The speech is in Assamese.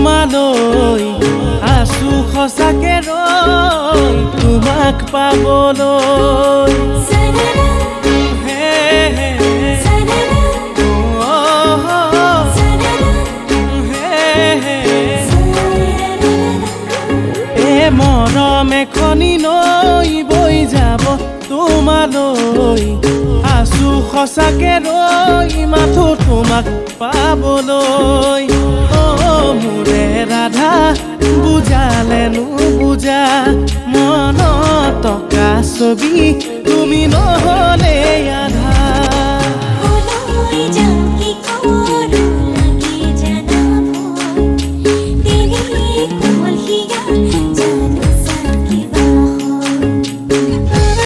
তোমালৈ আছো সঁচাকে ৰৈ তোমাক পাবলৈ মৰম এখনি নৈ বৈ যাব তোমালৈ আছো সঁচাকে ৰৈ মাথো তোমাক পাবলৈ মোৰে ৰাধা বুজালে নুবুজা মনত টকা ছবি তুমি নহ'লে